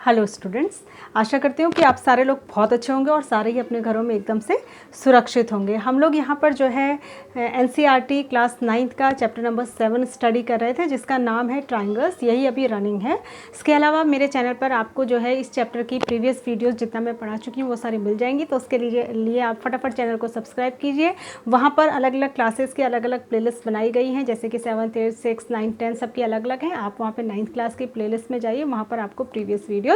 Hello students, आशा करती हूँ कि आप सारे लोग बहुत अच्छे होंगे और सारे ही अपने घरों में एकदम से सुरक्षित होंगे। हम लोग यहाँ पर जो है एनसीईआरटी क्लास 9th का चैप्टर नंबर 7 स्टडी कर रहे थे, जिसका नाम है ट्रायंगल्स। यही अभी रनिंग है। इसके अलावा मेरे चैनल पर आपको जो है इस चैप्टर की प्रीवियस वीडियोज़ जितना मैं पढ़ा चुकी हूँ वो सारी मिल जाएंगी। तो उसके लिए आप फटाफट चैनल को सब्सक्राइब कीजिए। वहाँ पर अलग अलग क्लासेस की अलग अलग प्लेलिस्ट बनाई गई हैं, जैसे कि 7th 8th 6th 9th 10th सबकी अलग अलग हैं। आप वहाँ पर 9th क्लास की प्लेलिस्ट में जाइए, वहाँ पर आपको प्रीवियस वीडियोस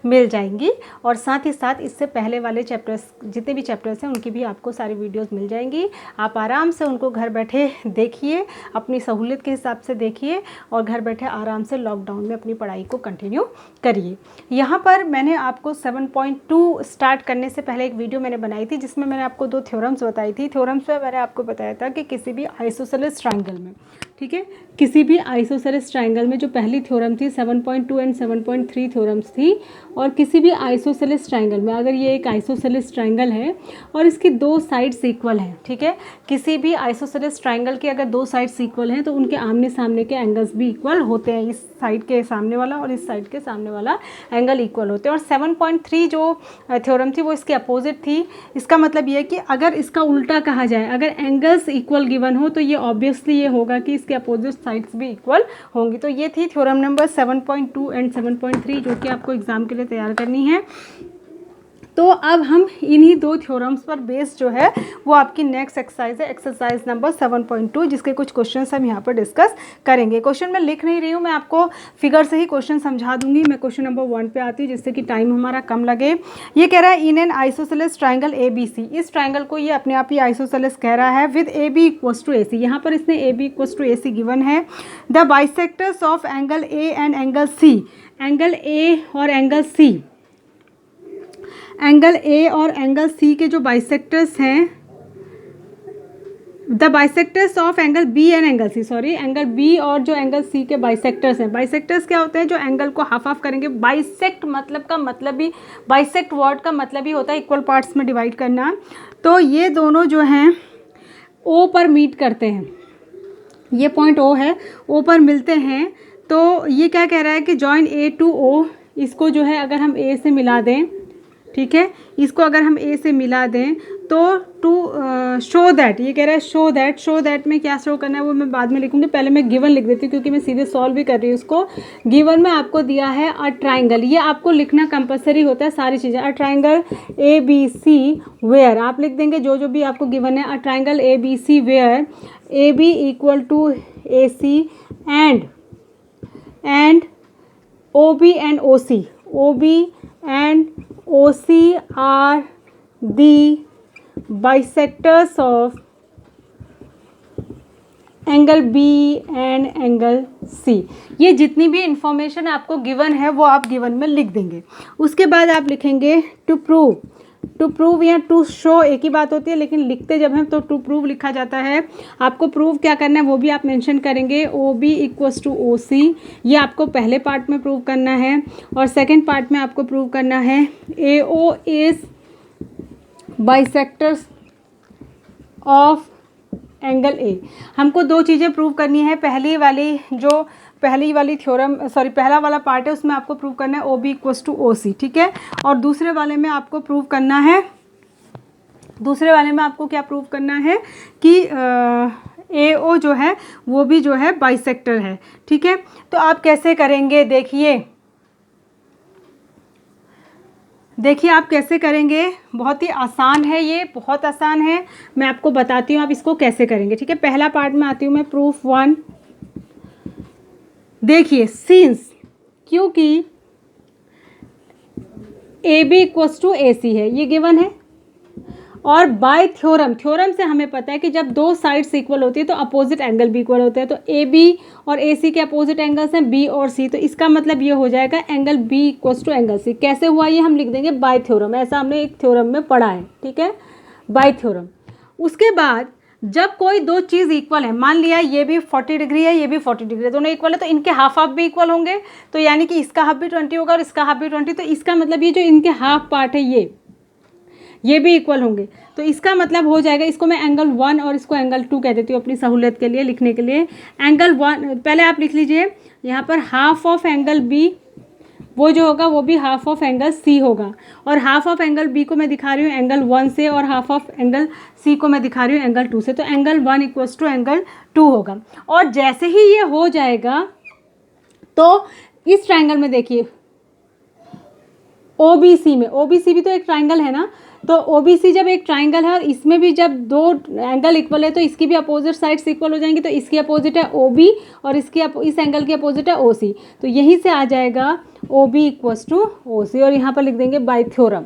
मिल जाएंगी। और साथ ही साथ इससे पहले वाले चैप्टर्स, जितने भी चैप्टर्स हैं उनकी भी आपको सारी वीडियोस मिल जाएंगी। आप आराम से उनको घर बैठे देखिए, अपनी सहूलियत के हिसाब से देखिए और घर बैठे आराम से लॉकडाउन में अपनी पढ़ाई को कंटिन्यू करिए। यहाँ पर मैंने आपको 7.2 स्टार्ट करने से पहले एक वीडियो मैंने बनाई थी, जिसमें मैंने आपको 2 थ्योरम्स बताई थी। थ्योरम्स में मैंने आपको बताया था कि किसी भी आइसोसेलेस ट्रायंगल में, ठीक है, किसी भी आइसोसेलेस ट्रायंगल में जो पहली थ्योरम थी 7.2 एंड 7.3 थ्योरम्स थी, और किसी भी आइसोसेलेस ट्रायंगल में, अगर ये एक आइसोसेलेस ट्रायंगल है और इसकी 2 साइड्स इक्वल हैं, ठीक है, किसी भी आइसोसेलेस ट्रायंगल के अगर 2 साइड्स इक्वल हैं तो उनके आमने सामने के एंगल्स भी इक्वल होते हैं। इस साइड के सामने वाला और इस साइड के सामने वाला एंगल इक्वल होते हैं। और 7.3 जो थ्योरम थी वो इसके अपोजिट थी। इसका मतलब ये है कि अगर इसका उल्टा कहा जाए, अगर एंगल्स इक्वल गिवन हो तो ये ऑब्वियसली ये होगा कि इसके अपोजिट साइड्स भी इक्वल होंगी। तो ये थी थ्योरम नंबर 7.2 एंड 7.3, जो कि आपको एग्जाम के लिए तैयार करनी है। तो अब हम इन्हीं 2 थ्योरम्स पर बेस्ड जो है वो आपकी नेक्स्ट एक्सरसाइज है, एक्सरसाइज नंबर 7.2, जिसके कुछ क्वेश्चंस हम यहाँ पर डिस्कस करेंगे। क्वेश्चन मैं लिख नहीं रही हूँ, मैं आपको फिगर से ही क्वेश्चन समझा दूंगी। मैं क्वेश्चन नंबर 1 पे आती हूँ, जिससे कि टाइम हमारा कम लगे। ये कह रहा है in an isosceles triangle ABC, इस ट्राइंगल को ये अपने आप ही आइसोसेलेस कह रहा है, with AB equals to AC। यहाँ पर इसने AB equals to AC given है। The bisectors of angle A and angle C, angle A और एंगल C, एंगल A और एंगल C के जो बाइसेक्टर्स हैं, the bisectors of angle B and angle C, sorry, angle B और जो angle C के bisectors हैं। Bisectors क्या होते हैं? जो एंगल को हाफ हाफ करेंगे। बाइसेक्ट मतलब का मतलब ही, बाइसेक्ट वर्ड का मतलब ही होता है इक्वल पार्ट्स में डिवाइड करना। तो ये दोनों जो हैं O पर मीट करते हैं, ये पॉइंट O है, O पर मिलते हैं। तो ये क्या कह रहा है कि जॉइन A टू O, इसको जो है अगर हम A से मिला दें, ठीक है, इसको अगर हम A से मिला दें तो टू शो दैट, ये कह रहा है शो दैट में क्या शो करना है वो मैं बाद में लिखूंगी। पहले मैं गिवन लिख देती हूँ, क्योंकि मैं सीधे सॉल्व भी कर रही हूँ उसको। गिवन में आपको दिया है अ ट्राइंगल, ये आपको लिखना कंपलसरी होता है सारी चीज़ें। अ ट्राइंगल ABC वेयर, आप लिख देंगे जो जो भी आपको गिवन है। A triangle ABC where AB equal to AC and OB and OB and OC are the bisectors of angle B and angle C। ये जितनी भी इंफॉर्मेशन आपको गिवन है वो आप गिवन में लिख देंगे। उसके बाद आप लिखेंगे टू प्रूव या टू शो एक ही बात होती है, लेकिन लिखते जब हैं तो टू प्रूव लिखा जाता है। आपको प्रूव क्या करना है वो भी आप मेंशन करेंगे। OB इक्वल्स टू OC, ये आपको पहले पार्ट में प्रूव करना है। और सेकंड पार्ट में आपको प्रूव करना है AO is bisectors of angle A। हमको 2 चीज़ें प्रूव करनी है। पहली वाली थ्योरम, सॉरी, पहला वाला पार्ट है, उसमें आपको प्रूव करना है OB इक्वल्स टू OC, ठीक है। और दूसरे वाले में आपको प्रूव करना है, दूसरे वाले में आपको क्या प्रूव करना है कि AO जो है वो भी जो है बाइसेक्टर है, ठीक है। तो आप कैसे करेंगे, देखिए आप कैसे करेंगे। बहुत ही आसान है, ये बहुत आसान है। मैं आपको बताती हूँ आप इसको कैसे करेंगे, ठीक है। पहला पार्ट में आती हूँ मैं, प्रूफ 1। देखिए, सिंस, क्योंकि AB इक्वल्स टू AC है, ये गिवन है। और बाय थ्योरम से हमें पता है कि जब 2 साइड्स इक्वल होती है तो अपोजिट एंगल भी इक्वल होते हैं। तो AB और AC के अपोजिट एंगल्स हैं B और C, तो इसका मतलब ये हो जाएगा angle B equals to angle C। कैसे हुआ ये हम लिख देंगे बाय थ्योरम, ऐसा हमने एक थ्योरम में पढ़ा है, ठीक है, बाय थ्योरम। उसके बाद जब कोई 2 चीज़ इक्वल है, मान लिया ये भी 40 डिग्री है, ये भी 40 डिग्री है, दोनों इक्वल है, तो इनके हाफ हाफ भी इक्वल होंगे। तो यानी कि इसका हाफ भी 20 होगा और इसका हाफ भी 20, तो इसका मतलब ये जो इनके हाफ पार्ट है ये भी इक्वल होंगे। तो इसका मतलब हो जाएगा, इसको मैं एंगल 1 और इसको एंगल 2 कह देती हूँ अपनी सहूलियत के लिए लिखने के लिए। एंगल 1 पहले आप लिख लीजिए यहाँ पर, हाफ ऑफ एंगल B वो जो होगा वो भी हाफ ऑफ एंगल सी होगा, और हाफ ऑफ एंगल बी को मैं दिखा रही हूँ एंगल 1 से, और हाफ ऑफ एंगल सी को मैं दिखा रही हूँ एंगल 2 से, तो एंगल 1 इक्वल्स टू एंगल 2 होगा। और जैसे ही ये हो जाएगा तो इस ट्राइंगल में देखिए OBC में, OBC भी तो एक ट्राइंगल है ना, तो OBC जब एक ट्राइंगल है और इसमें भी जब दो एंगल इक्वल है तो इसकी भी अपोजिट साइड्स इक्वल हो जाएंगी, तो इसकी अपोजिट है OB और इसकी इस एंगल की अपोजिट है OC, तो यहीं से आ जाएगा OB इक्वल्स टू OC, और यहाँ पर लिख देंगे बाय थ्योरम।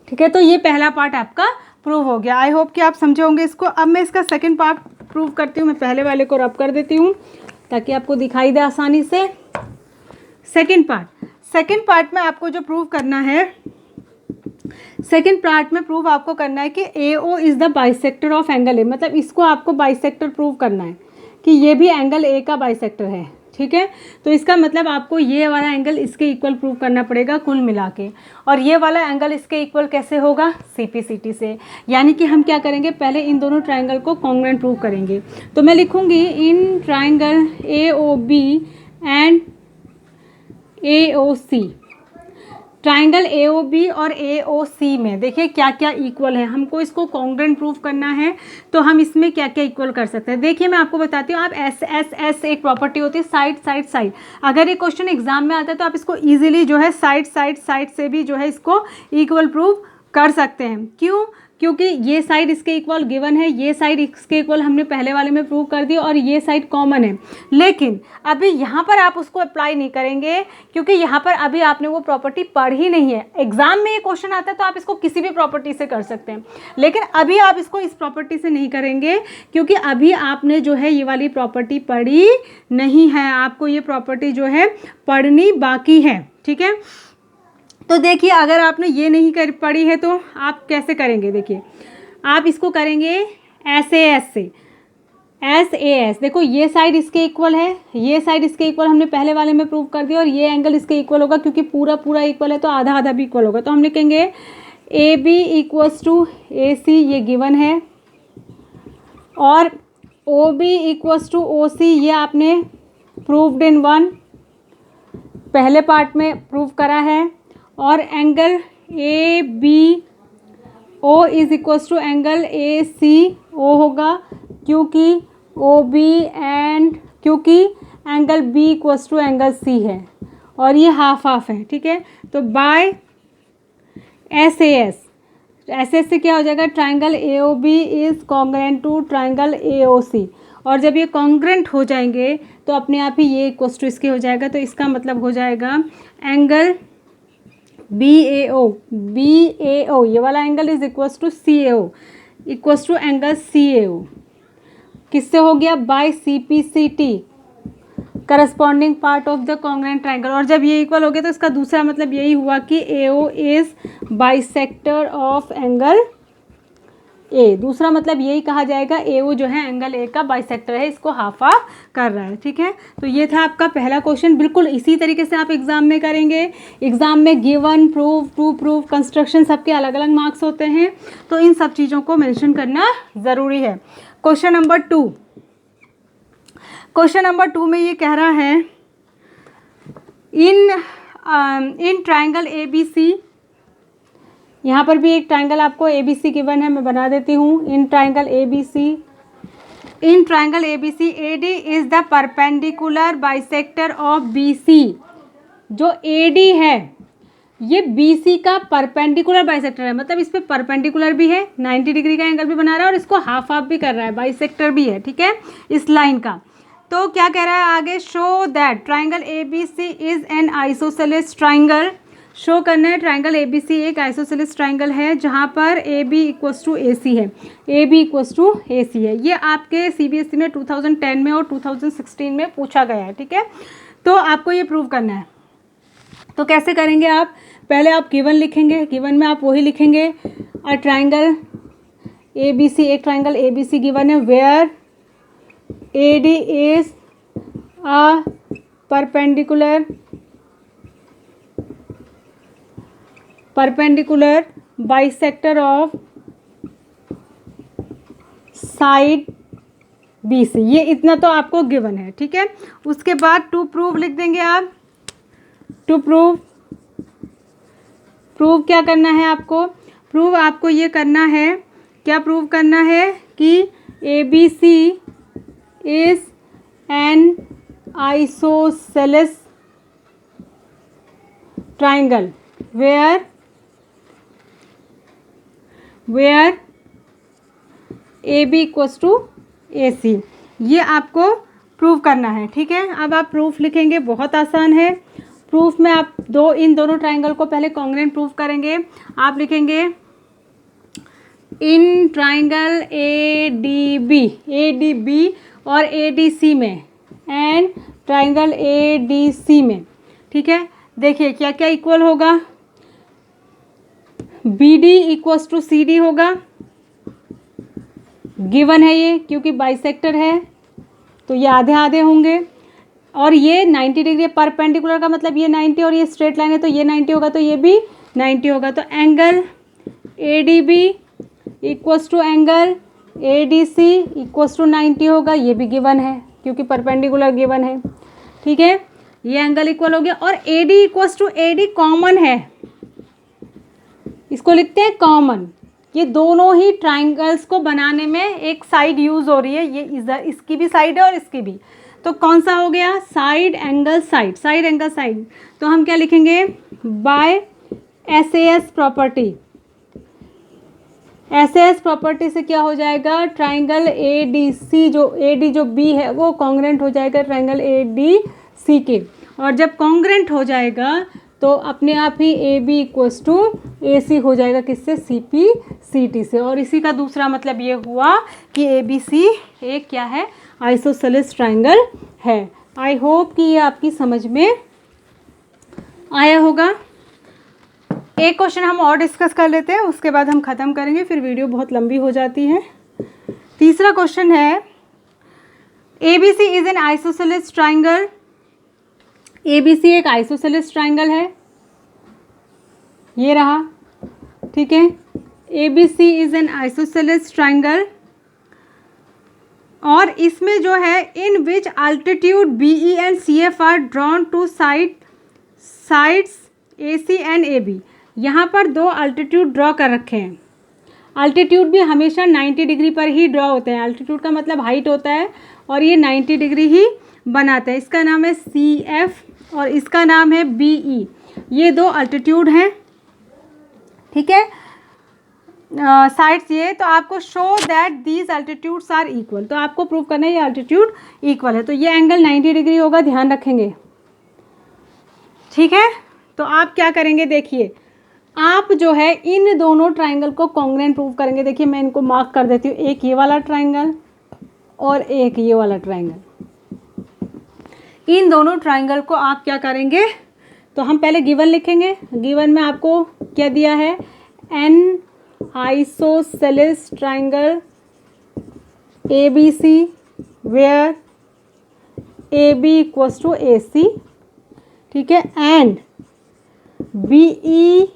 ठीक है, तो ये पहला पार्ट आपका प्रूव हो गया। आई होप कि आप समझे होंगे इसको। अब मैं इसका सेकेंड पार्ट प्रूव करती हूँ। मैं पहले वाले को रब कर देती हूँ ताकि आपको दिखाई दे आसानी से। सेकेंड पार्ट में आपको जो प्रूव करना है, सेकेंड पार्ट में प्रूव आपको करना है कि AO is the bisector of angle A, मतलब इसको आपको बाइसेक्टर प्रूव करना है कि ये भी एंगल A का बाइसेक्टर है। ठीक है, तो इसका मतलब आपको ये वाला एंगल इसके इक्वल प्रूव करना पड़ेगा कुल मिला के, और ये वाला एंगल इसके इक्वल कैसे होगा, CPCT से। यानी कि हम क्या करेंगे, पहले इन दोनों ट्राइंगल को कॉन्ग्रुएंट प्रूव करेंगे। तो मैं लिखूँगी in triangle AOB and AOC, triangle AOB और AOC में देखिए क्या क्या इक्वल है। हमको इसको कॉन्ग्रुएंट प्रूव करना है, तो हम इसमें क्या क्या इक्वल कर सकते हैं। देखिए मैं आपको बताती हूँ, आप SSS एक प्रॉपर्टी होती है साइड साइड साइड। अगर ये क्वेश्चन एग्जाम में आता है तो आप इसको इजीली जो है साइड साइड साइड से भी जो है इसको इक्वल प्रूव कर सकते हैं। क्यों? क्योंकि ये साइड इसके इक्वल गिवन है, ये साइड इसके इक्वल हमने पहले वाले में प्रूव कर दी, और ये साइड कॉमन है। लेकिन अभी यहाँ पर आप उसको अप्लाई नहीं करेंगे क्योंकि यहाँ पर अभी आपने वो प्रॉपर्टी पढ़ी नहीं है। एग्जाम में ये क्वेश्चन आता है तो आप इसको किसी भी प्रॉपर्टी से कर सकते हैं, लेकिन अभी आप इसको इस प्रॉपर्टी से नहीं करेंगे क्योंकि अभी आपने जो है ये वाली प्रॉपर्टी पढ़ी नहीं है। आपको ये प्रॉपर्टी जो है पढ़नी बाकी है। ठीक है, तो देखिए अगर आपने ये नहीं पढ़ी है तो आप कैसे करेंगे। देखिए आप इसको करेंगे SAS से, SAS। देखो ये साइड इसके इक्वल है, ये साइड इसके इक्वल हमने पहले वाले में प्रूव कर दिया, और ये एंगल इसके इक्वल होगा क्योंकि पूरा पूरा इक्वल है तो आधा आधा भी इक्वल होगा। तो हम लिखेंगे AB इक्वल्स टू AC, ये गिवन है, और OB इक्वल्स टू OC, ये आपने प्रूव्ड इन 1 पहले पार्ट में प्रूव करा है, और angle ABO is equals to angle ACO होगा क्योंकि OB एंड क्योंकि angle B equals to angle C है, और ये हाफ हाफ है। ठीक है, तो बाय SAS से क्या हो जाएगा, triangle AOB is congruent to triangle AOC, और जब ये कॉन्ग्रुएंट हो जाएंगे तो अपने आप ही ये इक्वल्स टू इसके हो जाएगा। तो इसका मतलब हो जाएगा एंगल BAO ये वाला angle is equals to CAO equals to angle CAO किससे हो गया, by CPCT corresponding part of the congruent triangle. और जब ये इक्वल हो गया तो इसका दूसरा मतलब यही हुआ कि AO is bisector of angle A। दूसरा मतलब यही कहा जाएगा AO जो है एंगल A का बाइसेक्टर है, इसको हाफ हाफ कर रहा है। ठीक है, तो ये था आपका पहला क्वेश्चन। बिल्कुल इसी तरीके से आप एग्जाम में करेंगे। एग्जाम में given, prove, to prove, construction सबके अलग अलग मार्क्स होते हैं, तो इन सब चीज़ों को मेंशन करना ज़रूरी है। क्वेश्चन नंबर 2 में ये कह रहा है इन ट्राइंगल ABC, यहाँ पर भी एक ट्राइंगल आपको ABC गिवन है, मैं बना देती हूँ। In triangle ABC AD is the perpendicular bisector of BC। जो AD है ये BC का परपेंडिकुलर बाइसेक्टर है, मतलब इस पे परपेंडिकुलर भी है, 90 डिग्री का एंगल भी बना रहा है, और इसको हाफ हाफ भी कर रहा है, बाइसेक्टर भी है। ठीक है, इस लाइन का। तो क्या कह रहा है आगे, show that triangle ABC is an isosceles triangle. Show करना है ट्राइंगल ABC एक आइसोसेलेस ट्राइंगल है जहाँ पर AB इक्वल्स टू AC है, AB इक्वल्स टू AC है। ये आपके CBSE में 2010 में और 2016 में पूछा गया है। ठीक है, तो आपको ये प्रूव करना है। तो कैसे करेंगे आप, पहले आप गिवन लिखेंगे, गिवन में आप वही लिखेंगे ट्राइंगल ABC, एक ट्राइंगल ABC गिवन है where AD is a perpendicular bisector of side BC। ये इतना तो आपको गिवन है। ठीक है, उसके बाद टू प्रूव लिख देंगे आप, टू प्रूव क्या करना है आपको? प्रूव आपको ये करना है, क्या प्रूव करना है कि ABC is an isosceles triangle where AB equals to AC, ये आपको प्रूव करना है। ठीक है, अब आप प्रूफ लिखेंगे, बहुत आसान है। प्रूफ में आप इन दोनों ट्राइंगल को पहले कॉन्ग्रुएंट प्रूफ करेंगे। आप लिखेंगे इन ट्राइंगल ADB और ADC में एंड ट्राइंगल ADC में। ठीक है, देखिए क्या क्या इक्वल होगा, BD इक्वल्स टू CD होगा, गिवन है ये क्योंकि बाइसेक्टर है तो ये आधे आधे होंगे, और ये 90 डिग्री परपेंडिकुलर का मतलब ये 90 और ये स्ट्रेट लाइन है तो ये 90 होगा, तो ये भी 90 होगा। तो angle ADB equals to angle ADC equals to 90 होगा, ये भी गिवन है क्योंकि परपेंडिकुलर गिवन है। ठीक है, ये एंगल इक्वल हो गया। और AD equals to AD common है, इसको लिखते हैं कॉमन। ये दोनों ही ट्राइंगल्स को बनाने में एक साइड यूज़ हो रही है, ये इधर इसकी भी साइड है और इसकी भी, तो कौन सा हो गया? Side angle side, side angle side. तो हम क्या लिखेंगे? By SAS property. SAS property से क्या हो जाएगा? ट्राइंगल ADC जो AD जो B है वो कॉन्ग्रुएंट हो जाएगा ट्राइंगल ADC के, और जब कॉन्ग्रुएंट हो जाएगा तो अपने आप ही AB इक्वल्स टू AC हो जाएगा, किससे? CP/CT से। और इसी का दूसरा मतलब ये हुआ कि ABC एक क्या है? आइसोसेलेस ट्राइंगल है। आई होप कि ये आपकी समझ में आया होगा। एक क्वेश्चन हम और डिस्कस कर लेते हैं, उसके बाद हम ख़त्म करेंगे, फिर वीडियो बहुत लंबी हो जाती है। तीसरा क्वेश्चन है ABC is an isosceles triangle. ABC एक आइसोसेलेस ट्राइंगल है, ये रहा। ठीक है, ABC is an isosceles triangle, और इसमें जो है in which altitude BE and CF are drawn to sides AC and AB। यहाँ पर दो अल्टीट्यूड ड्रॉ कर रखे हैं। अल्टीट्यूड भी हमेशा 90 डिग्री पर ही ड्रॉ होते हैं, अल्टीट्यूड का मतलब हाइट होता है, और ये 90 डिग्री ही बनाते हैं। इसका नाम है CF और इसका नाम है BE, ये दो अल्टीट्यूड हैं। ठीक है, साइड्स ये, तो आपको show that these altitudes are equal, तो आपको प्रूव करना है ये अल्टीट्यूड इक्वल है, तो ये एंगल 90 डिग्री होगा, ध्यान रखेंगे। ठीक है, तो आप क्या करेंगे? देखिए, आप जो है इन दोनों ट्राइंगल को कॉन्ग्रुएंट प्रूव करेंगे। देखिए मैं इनको मार्क कर देती हूँ, एक ये वाला ट्राइंगल और एक ये वाला ट्राइंगल। इन दोनों ट्राइंगल को आप क्या करेंगे? तो हम पहले गिवन लिखेंगे। गिवन में आपको क्या दिया है? An isosceles triangle ABC where AB equals to AC। ठीक है, and BE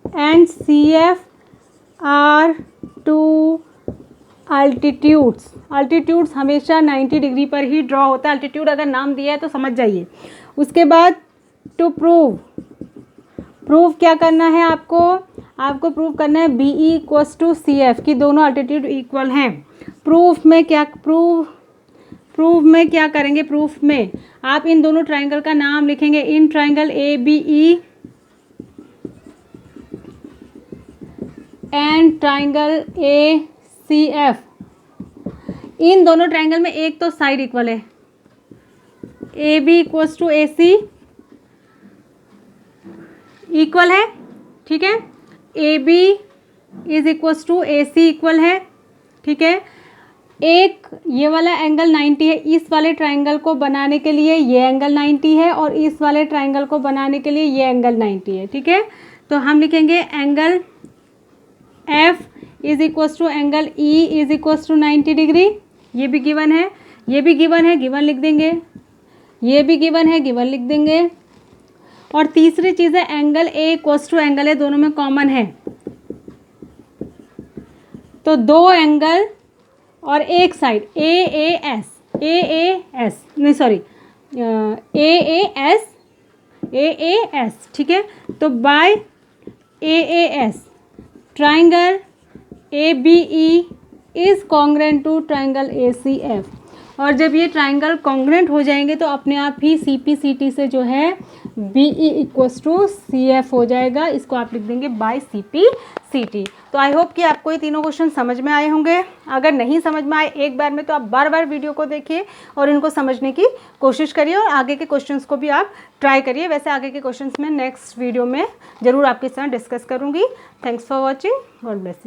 and CF are two altitudes. Altitudes हमेशा 90 डिग्री पर ही ड्रॉ होता है, अल्टीट्यूड अगर नाम दिया है तो समझ जाइए। उसके बाद टू प्रूव क्या करना है आपको? आपको प्रूव करना है BE इक्वल्स टू CF की दोनों अल्टीट्यूड इक्वल हैं। प्रूफ में क्या करेंगे? प्रूफ में आप इन दोनों ट्राइंगल का नाम लिखेंगे, in triangle ABE and triangle ACF। इन दोनों ट्राइंगल में एक तो साइड इक्वल है, AB equals to AC equal है। ठीक है, AB is equals to AC equal है। ठीक है, एक ये वाला एंगल 90 है, इस वाले ट्राइंगल को बनाने के लिए ये एंगल 90 है, और इस वाले ट्राइंगल को बनाने के लिए ये एंगल 90 है। ठीक है, तो हम लिखेंगे angle F is equals to angle E is equals to 90 degree. ये भी गिवन है, ये भी गिवन है, गिवन लिख देंगे, ये भी गिवन है, गिवन लिख देंगे। और तीसरी चीज़ है angle A equals to angle A, दोनों में कॉमन है, तो दो एंगल और एक साइड AAS नहीं सॉरी AAS AAS, ठीक है। तो by AAS triangle ABE is congruent to triangle ACF, और जब ये ट्राइंगल कॉन्ग्रेंट हो जाएंगे तो अपने आप ही CPCT से जो है BE इक्वल्स टू CF हो जाएगा। इसको आप लिख देंगे बाय CPCT। तो आई होप कि आपको ये तीनों क्वेश्चन समझ में आए होंगे। अगर नहीं समझ में आए एक बार में तो आप बार बार वीडियो को देखिए और इनको समझने की कोशिश करिए और आगे के क्वेश्चंस को भी आप ट्राई करिए। वैसे आगे के क्वेश्चंस मैं नेक्स्ट वीडियो में ज़रूर आपके साथ डिस्कस करूँगी। Thanks for watching. God bless you.